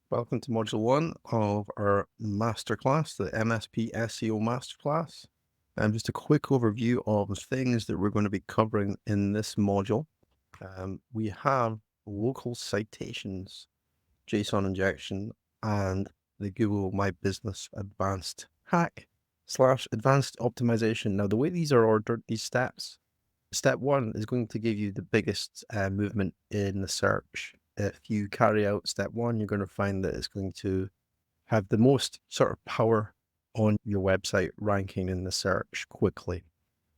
Welcome to Module 1 of our Masterclass, the MSP SEO Masterclass. And just a quick overview of the things that we're going to be covering in this module. We have local citations, JSON injection, and the Google My Business Advanced Hack / Advanced Optimization. Now, the way these are ordered, these steps, step 1 is going to give you the biggest movement in the search. If you carry out step 1, you're going to find that it's going to have the most sort of power on your website ranking in the search quickly.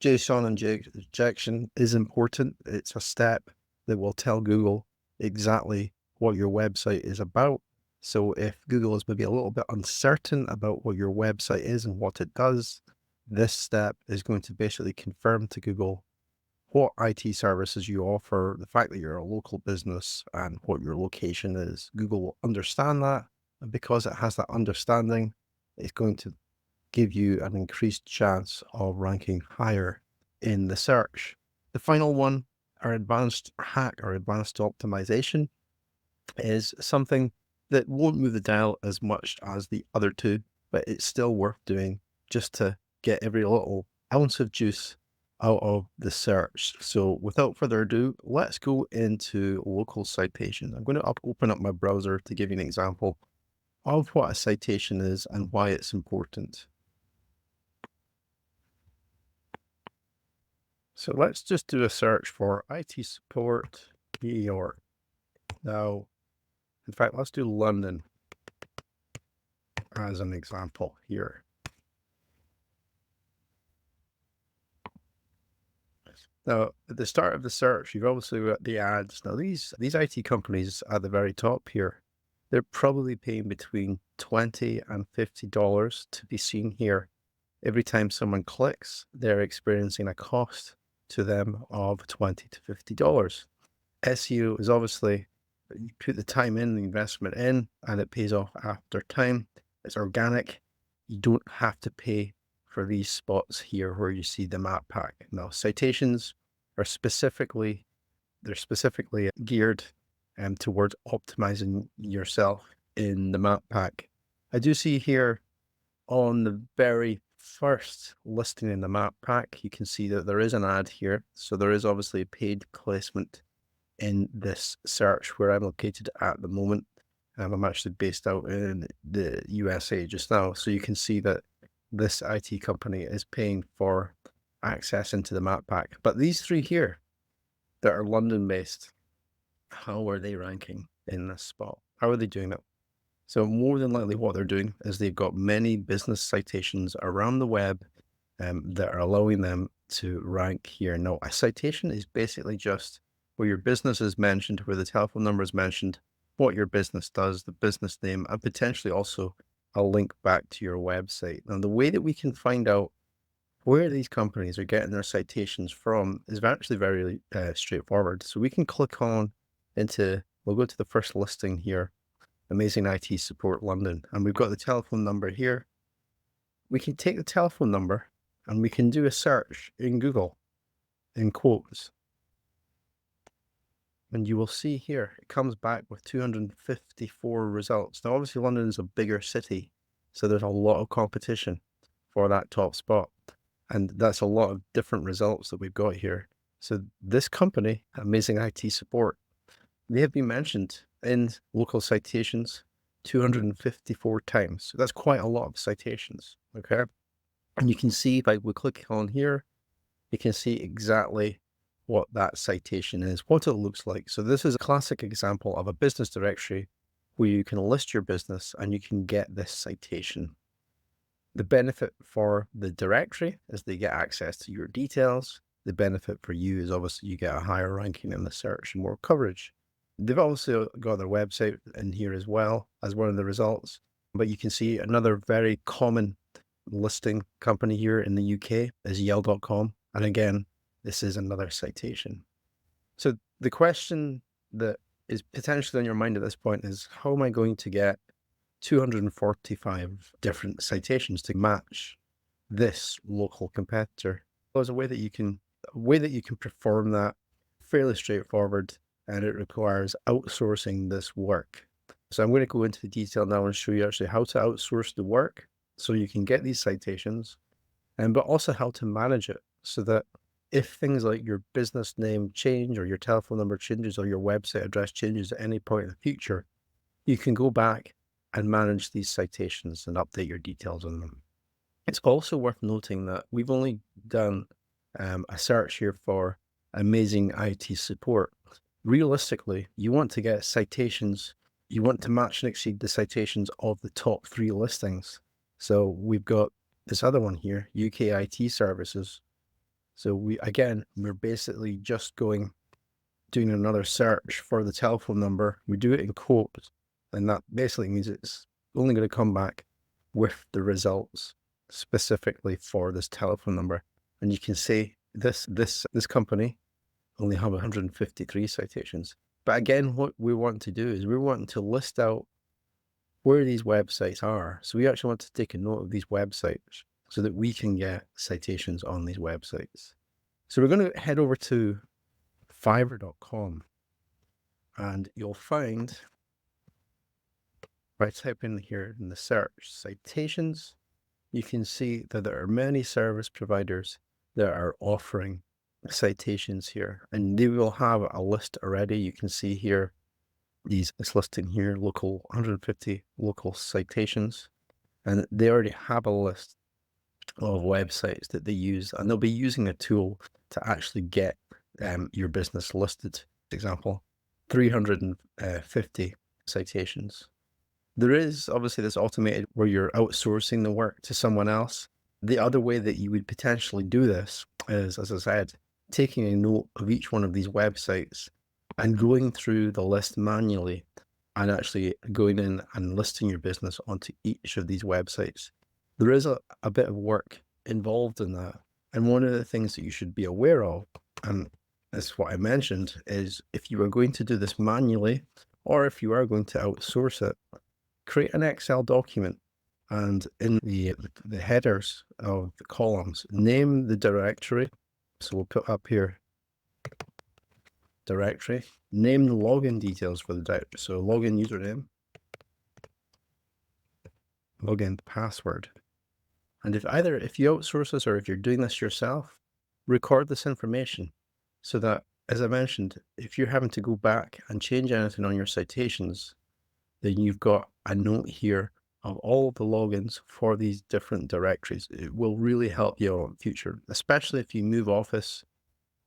JSON injection is important. It's a step that will tell Google exactly what your website is about. So if Google is maybe a little bit uncertain about what your website is and what it does, this step is going to basically confirm to Google what IT services you offer, the fact that you're a local business, and what your location is. Google will understand that. And because it has that understanding, it's going to give you an increased chance of ranking higher in the search. The final one, our advanced hack or advanced optimization, is something that won't move the dial as much as the other two, but it's still worth doing just to get every little ounce of juice out of the search. So without further ado, let's go into local citation. I'm going to open up my browser to give you an example of what a citation is and why it's important. So let's just do a search for IT support New York. Now, in fact, let's do London as an example here. Now, at the start of the search, you've obviously got the ads. Now, these IT companies at the very top here, they're probably paying between $20 and $50 to be seen here. Every time someone clicks, they're experiencing a cost to them of $20 to $50. SEO is obviously, you put the time in, the investment in, and it pays off after time. It's organic. You don't have to pay for these spots here where you see the map pack. Now, citations are specifically geared towards optimizing yourself in the map pack. I do see here on the very first listing in the map pack, you can see that there is an ad here. So there is obviously a paid placement in this search where I'm located at the moment. I'm actually based out in the USA just now. So you can see that this IT company is paying for access into the map pack. But these three here that are London based, how are they ranking in this spot? How are they doing it? So more than likely what they're doing is they've got many business citations around the web that are allowing them to rank here. Now, a citation is basically just where your business is mentioned, where the telephone number is mentioned, what your business does, the business name, and potentially also a link back to your website. Now, the way that we can find out where these companies are getting their citations from is actually very straightforward. So we can click on we'll go to the first listing here, Amazing IT Support London, and we've got the telephone number here. We can take the telephone number and we can do a search in Google in quotes. And you will see here, it comes back with 254 results. Now, obviously, London is a bigger city, so there's a lot of competition for that top spot. And that's a lot of different results that we've got here. So this company, Amazing IT Support, they have been mentioned in local citations 254 times. So that's quite a lot of citations, okay? And you can see if we click on here, you can see exactly what that citation is, what it looks like. So this is a classic example of a business directory where you can list your business and you can get this citation. The benefit for the directory is they get access to your details. The benefit for you is obviously you get a higher ranking in the search and more coverage. They've also got their website in here as well as one of the results. But you can see another very common listing company here in the UK is Yale.com. And again, this is another citation. So the question that is potentially on your mind at this point is, how am I going to get 245 different citations to match this local competitor? There's a way that you can perform that, fairly straightforward, and it requires outsourcing this work. So I'm going to go into the detail now and show you actually how to outsource the work so you can get these citations, and but also how to manage it so that if things like your business name change or your telephone number changes or your website address changes at any point in the future, you can go back and manage these citations and update your details on them. It's also worth noting that we've only done a search here for amazing IT support. Realistically, you want to get citations, you want to match and exceed the citations of the top 3 listings. So we've got this other one here, UK IT services. So we're basically just doing another search for the telephone number. We do it in quotes, and that basically means it's only going to come back with the results specifically for this telephone number. And you can see this company only have 153 citations. But again, what we want to do is we're wanting to list out where these websites are. So we actually want to take a note of these websites so that we can get citations on these websites. So we're going to head over to Fiverr.com, and you'll find, by typing here in the search citations, you can see that there are many service providers that are offering citations here, and they will have a list already. You can see here this listing here, 150 local citations, and they already have a list of websites that they use, and they'll be using a tool to actually get your business listed. For example, 350 citations. There is obviously this automated where you're outsourcing the work to someone else. The other way that you would potentially do this is, as I said, taking a note of each one of these websites and going through the list manually and actually going in and listing your business onto each of these websites. There is a bit of work involved in that. And one of the things that you should be aware of, and that's what I mentioned, is if you are going to do this manually, or if you are going to outsource it, create an Excel document, and in the headers of the columns, name the directory. So we'll put up here directory, name the login details for the directory. So login username, login password. And if you outsource this or if you're doing this yourself, record this information so that, as I mentioned, if you're having to go back and change anything on your citations, then you've got a note here of all of the logins for these different directories. It will really help you in the future, especially if you move office,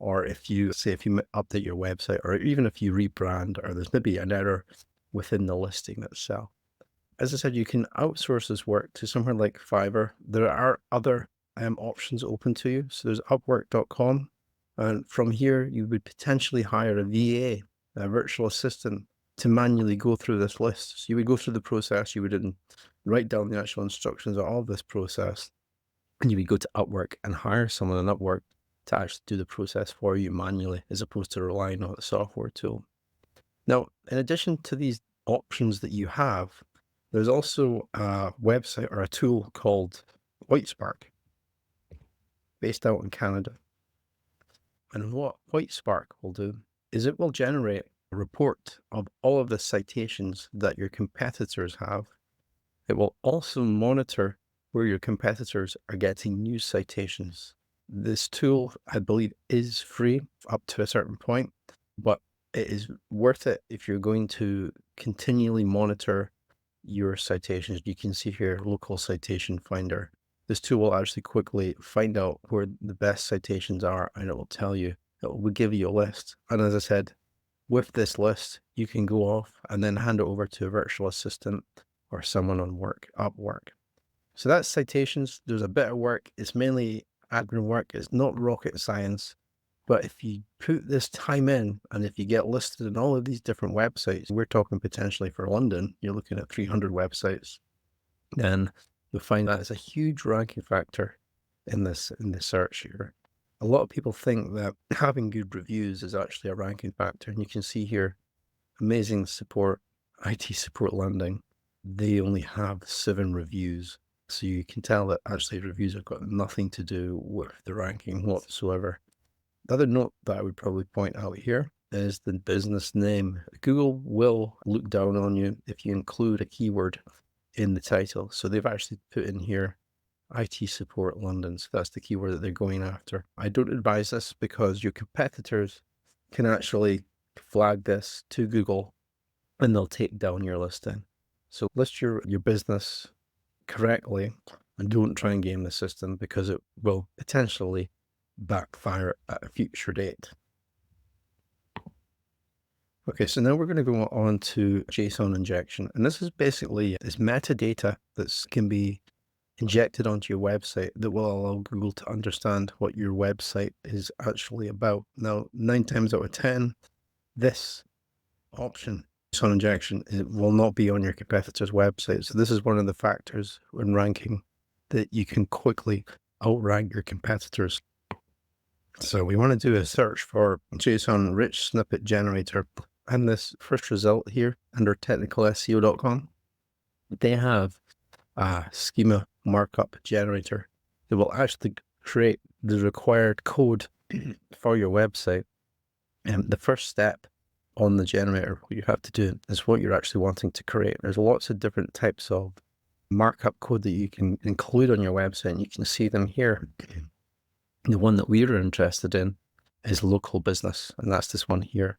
or if you update your website, or even if you rebrand, or there's maybe an error within the listing itself. As I said, you can outsource this work to somewhere like Fiverr. There are other options open to you. So there's Upwork.com. And from here, you would potentially hire a VA, a virtual assistant, to manually go through this list. So you would go through the process, you would write down the actual instructions of all of this process, and you would go to Upwork and hire someone on Upwork to actually do the process for you manually, as opposed to relying on the software tool. Now, in addition to these options that you have, there's also a website or a tool called WhiteSpark, based out in Canada. And what WhiteSpark will do is it will generate a report of all of the citations that your competitors have. It will also monitor where your competitors are getting new citations. This tool, I believe, is free up to a certain point, but it is worth it if you're going to continually monitor your citations. You can see here, local citation finder. This tool will actually quickly find out where the best citations are, and it will tell you, it will give you a list. And as I said, with this list, you can go off and then hand it over to a virtual assistant or someone on Upwork. So that's citations. There's a bit of work. It's mainly admin work. It's not rocket science. But if you put this time in, and if you get listed in all of these different websites, we're talking potentially for London, you're looking at 300 websites, then you'll find that it's a huge ranking factor in this search here. A lot of people think that having good reviews is actually a ranking factor, and you can see here, amazing support, IT support landing. They only have 7 reviews. So you can tell that actually reviews have got nothing to do with the ranking whatsoever. The other note that I would probably point out here is the business name. Google will look down on you if you include a keyword in the title. So they've actually put in here IT support London. So that's the keyword that they're going after. I don't advise this because your competitors can actually flag this to Google and they'll take down your listing. So list your business correctly and don't try and game the system because it will potentially backfire at a future date. Okay, so now we're going to go on to JSON injection. And this is basically this metadata that can be injected onto your website that will allow Google to understand what your website is actually about. Now, 9 times out of 10, this option, JSON injection, it will not be on your competitor's website. So this is one of the factors when ranking that you can quickly outrank your competitors. So we want to do a search for JSON rich snippet generator. And this first result here under technicalseo.com, they have a schema markup generator that will actually create the required code for your website. And the first step on the generator, what you have to do is what you're actually wanting to create. There's lots of different types of markup code that you can include on your website, and you can see them here. The one that we're interested in is local business, and that's this one here.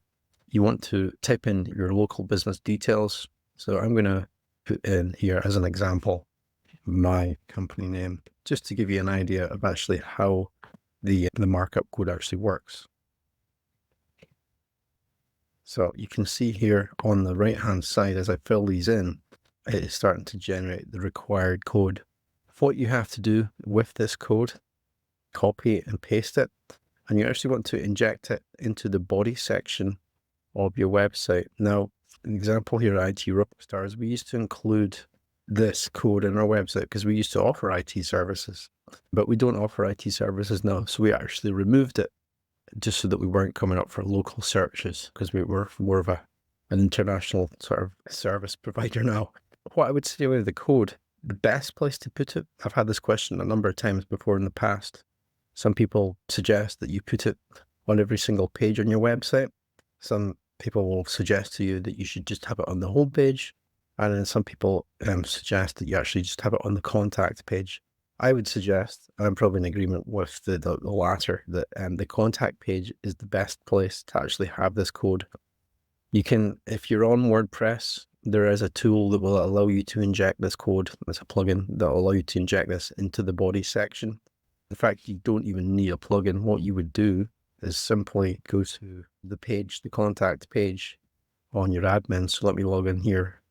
You want to type in your local business details. So I'm going to put in here as an example my company name, just to give you an idea of actually how the markup code actually works. So you can see here on the right hand side, as I fill these in, it is starting to generate the required code. What you have to do with this code, copy and paste it, and you actually want to inject it into the body section of your website. Now, an example here at IT Rockstars, we used to include this code in our website because we used to offer IT services, but we don't offer IT services now. So we actually removed it just so that we weren't coming up for local searches because we were more of an international sort of service provider now. What I would say with the code, the best place to put it, I've had this question a number of times before in the past. Some people suggest that you put it on every single page on your website. Some people will suggest to you that you should just have it on the home page. And then some people suggest that you actually just have it on the contact page. I would suggest, and I'm probably in agreement with the latter, that the contact page is the best place to actually have this code. You can, if you're on WordPress, there is a tool that will allow you to inject this code. There's a plugin that will allow you to inject this into the body section. In fact, you don't even need a plugin. What you would do is simply go to the page, the contact page on your admin. So let me log in here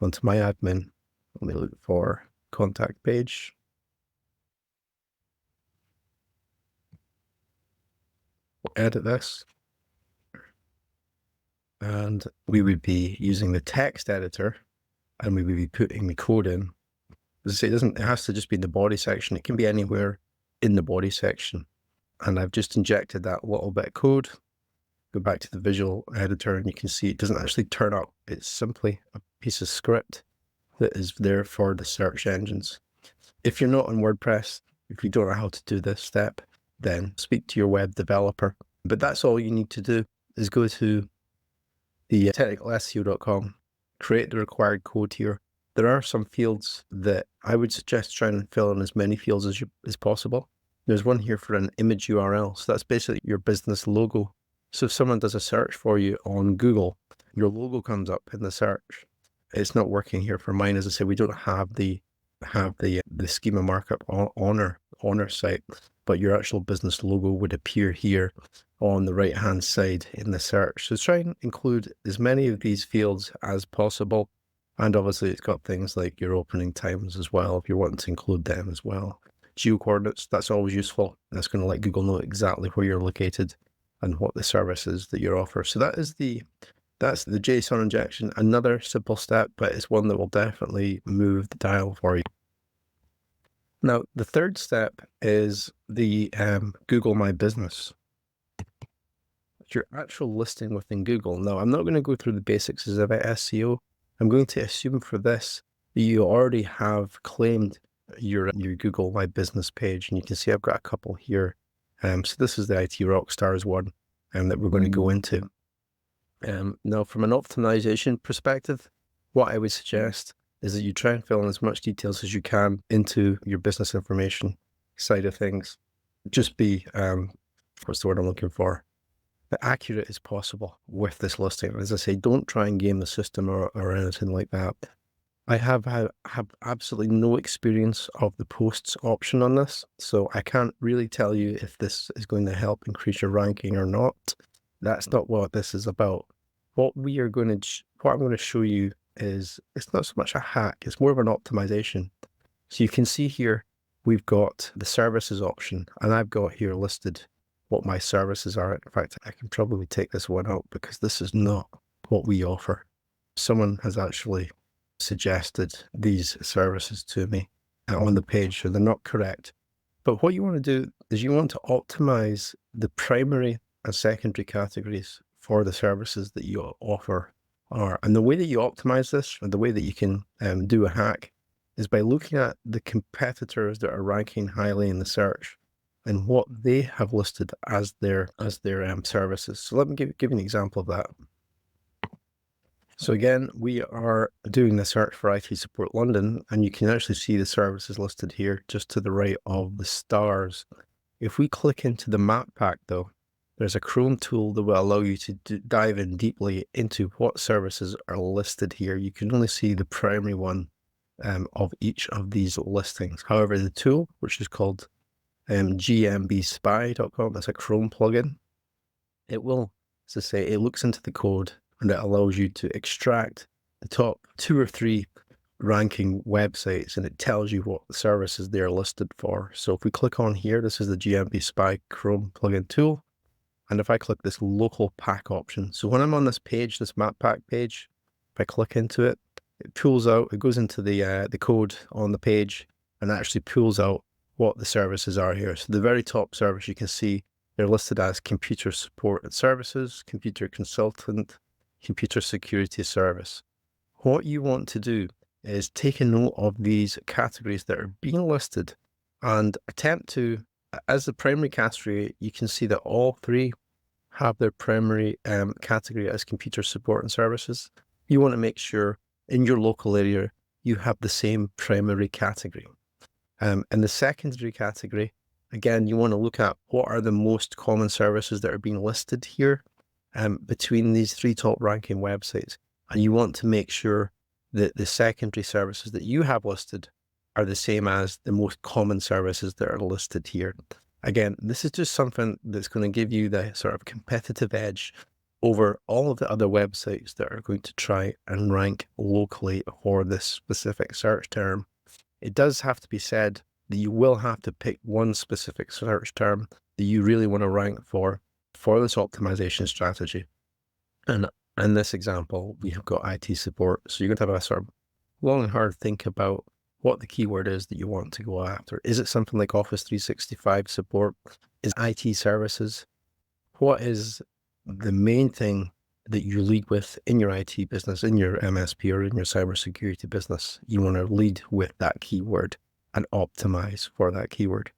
onto my admin. Let me look for contact page. We'll edit this. And we would be using the text editor and we would be putting the code in. As I say, it has to just be in the body section. It can be anywhere in the body section. And I've just injected that little bit of code. Go back to the visual editor and you can see it doesn't actually turn up. It's simply a piece of script that is there for the search engines. If you're not on WordPress, if you don't know how to do this step, then speak to your web developer. But that's all you need to do is go to the technicalseo.com, create the required code here. There are some fields that I would suggest trying to fill in as many fields as possible. There's one here for an image URL. So that's basically your business logo. So if someone does a search for you on Google, your logo comes up in the search. It's not working here for mine. As I said, we don't have the schema markup on our site, but your actual business logo would appear here on the right hand side in the search. So try and include as many of these fields as possible. And obviously it's got things like your opening times as well, if you're wanting to include them as well. Geo coordinates, that's always useful. That's going to let Google know exactly where you're located and what the service is that you offer. So that's the JSON injection. Another simple step, but it's one that will definitely move the dial for you. Now, the third step is the Google My Business. Your actual listing within Google. Now, I'm not going to go through the basics of SEO. I'm going to assume for this that you already have claimed your Google My Business page, and you can see I've got a couple here. So this is the IT Rockstars one. and that we're going to go into. Now, from an optimization perspective, what I would suggest is that you try and fill in as much details as you can into your business information side of things. Just be, what's the word I'm looking for? Accurate as possible with this listing. As I say, don't try and game the system or anything like that. I have absolutely no experience of the posts option on this, so I can't really tell you if this is going to help increase your ranking or not. That's not what this is about. What I'm going to show you is, it's not so much a hack, it's more of an optimization. So you can see here, we've got the services option, and I've got here listed what my services are. In fact, I can probably take this one out because this is not what we offer. Someone has actually suggested these services to me on the page, so they're not correct. But what you want to do is you want to optimize the primary and secondary categories for the services that you offer. And the way that you optimize this, or the way that you can do a hack, is by looking at the competitors that are ranking highly in the search and what they have listed as their services. So let me give you an example of that. So again, we are doing the search for IT Support London, and you can actually see the services listed here just to the right of the stars. If we click into the map pack though, there's a Chrome tool that will allow you to dive in deeply into what services are listed here. You can only see the primary one of each of these listings. However, the tool, which is called gmbspy.com, that's a Chrome plugin, it will, as I say, it looks into the code and it allows you to extract the top 2 or 3 ranking websites, and it tells you what services they're listed for. So if we click on here, this is the GMB Spy Chrome plugin tool. And if I click this local pack option, so when I'm on this page, this map pack page, if I click into it, it pulls out, it goes into the code on the page and actually pulls out what the services are here. So the very top service, you can see they're listed as computer support and services, computer consultant, computer security service. What you want to do is take a note of these categories that are being listed and attempt to, as the primary category, you can see that all 3 have their primary category as computer support and services. You want to make sure in your local area, you have the same primary category. And the secondary category, again, you want to look at what are the most common services that are being listed here between these 3 top ranking websites. And you want to make sure that the secondary services that you have listed are the same as the most common services that are listed here. Again, this is just something that's going to give you the sort of competitive edge over all of the other websites that are going to try and rank locally for this specific search term. It does have to be said that you will have to pick one specific search term that you really want to rank for this optimization strategy. And in this example, we have got IT support. So you're going to have a sort of long and hard think about what the keyword is that you want to go after. Is it something like Office 365 support? Is IT services? What is the main thing that you lead with in your IT business, in your MSP or in your cybersecurity business? You want to lead with that keyword and optimize for that keyword.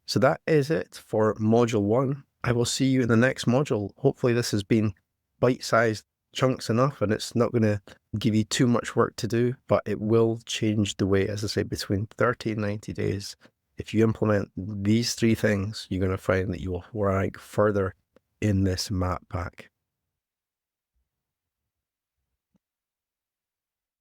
So that is it for module 1. I will see you in the next module. Hopefully this has been bite-sized chunks enough and it's not going to give you too much work to do, but it will change the way, as I say, between 30 and 90 days. If you implement these 3 things, you're going to find that you will rank further in this map pack.